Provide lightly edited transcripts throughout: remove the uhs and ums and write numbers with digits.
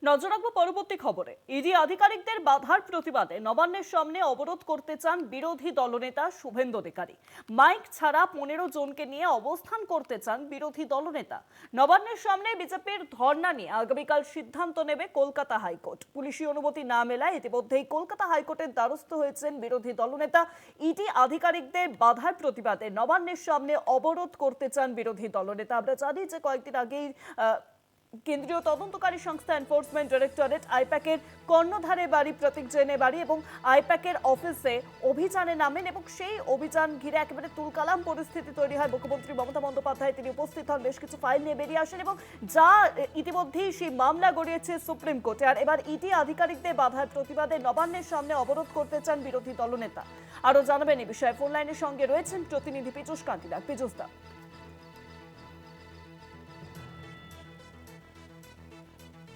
নজর রাখবো পরবর্তী খবরে। ইডি আধিকারিকদের বাধার প্রতিবাদে নবান্নের সামনে অবরোধ করতে চান বিরোধী দলনেতা শুভেন্দু অধিকারী। মাইক ছাড়া 15 জনকে নিয়ে অবস্থান করতে চান বিরোধী দলনেতা। নবান্নের সামনে বিজেপির ধর্ণা নিয়ে আগামীকাল সিদ্ধান্ত নেবে কলকাতা হাইকোর্ট। পুলিশি অনুমতি না মেলায় ইতিমধ্যেই কলকাতা হাইকোর্টের দ্বারস্থ হয়েছেন বিরোধী দলনেতা। ইডি আধিকারিকদের বাধার প্রতিবাদে নবান্নের সামনে অবরোধ করতে চান বিরোধী দলনেতা। আমরা জানি যে কয়েকদিন আগেই কেন্দ্রীয় তদন্তকারী সংস্থা এনফোর্সমেন্ট ডাইরেক্টরেট আইপ্যাকের কর্ণধারে বাড়ি প্রতীক জৈনের বাড়ি এবং আইপ্যাকের অফিসে অভিযানে নামেন এবং সেই অভিযান ঘিরে একেবারে তুলকালাম পরিস্থিতি তৈরি হয়। মুখ্যমন্ত্রী মমতা বন্দ্যোপাধ্যায় তিনি উপস্থিত হন, বেশ কিছু ফাইল নিয়ে বেরিয়ে আসেন এবং যা ইতিমধ্যেই সেই মামলা গড়িয়েছে সুপ্রিম কোর্টে। আর এবার ইডি আধিকারিকদের বাধার প্রতিবাদে নবান্নের সামনে অবরোধ করতে চান বিরোধী দলনেতা। আরো জানাবেন এই বিষয়ে ফোন লাইনের সঙ্গে রয়েছেন প্রতিনিধি পীযূষ কান্তিলাল। পীযূষ দা,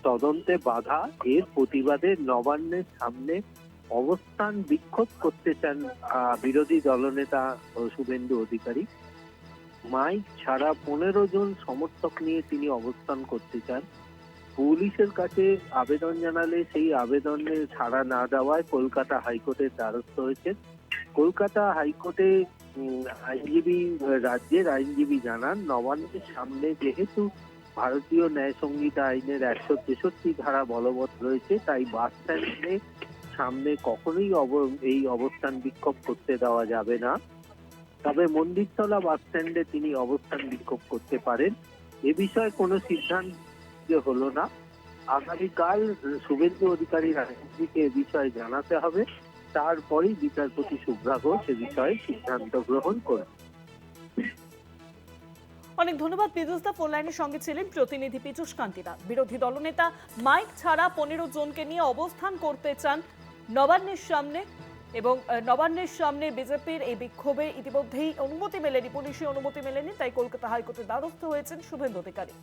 তদন্তে বাধা, এর প্রতিবাদে নবান্নের সামনে অবস্থান বিক্ষোভ করতে চান বিরোধী দলনেতা শুভেন্দু অধিকারী। মাইক ছাড়া 15 জন সমর্থক নিয়ে তিনি অবস্থান করতে চান। পুলিশের কাছে আবেদন জানালে সেই আবেদনে ছাড়া না দেওয়ায় কলকাতা হাইকোর্টের দ্বারস্থ হয়েছে। কলকাতা হাইকোর্টে রাজ্যের আইনজীবী জানান, নবান্নের সামনে যেহেতু ভারতীয় ন্যায় সংহিতা আইনের 163 ধারা বলবৎ রয়েছে, তাই বাস স্ট্যান্ডের সামনে কখনোই এই অবস্থান বিক্ষোভ করতে দেওয়া যাবে না। তবে মন্দিরতলা বাস স্ট্যান্ডে তিনি অবস্থান বিক্ষোভ করতে পারেন। এ বিষয়ে কোনো সিদ্ধান্ত হলো না। আগামীকাল শুভেন্দু অধিকারীর আইনজীবীকে এ বিষয়ে জানাতে হবে, তারপরেই বিচারপতি শুভ্রা ঘোষ এ বিষয়ে সিদ্ধান্ত গ্রহণ করবেন। অনেক ধন্যবাদ পীযূষ দা। ফোন লাইনের সঙ্গে ছিলেন প্রতিনিধি পীযূষ কান্তিলাল। বিরোধী দলনেতা মাইক ছাড়া 15 জনকে নিয়ে অবস্থান করতে চান নবান্নের সামনে এবং নবান্নের সামনে বিজেপির এই বিক্ষোভে ইতিমধ্যেই অনুমতি মেলেনি, পুলিশি অনুমতি মেলেনি, তাই কলকাতা হাইকোর্টের দ্বারস্থ হয়েছেন শুভেন্দু অধিকারী।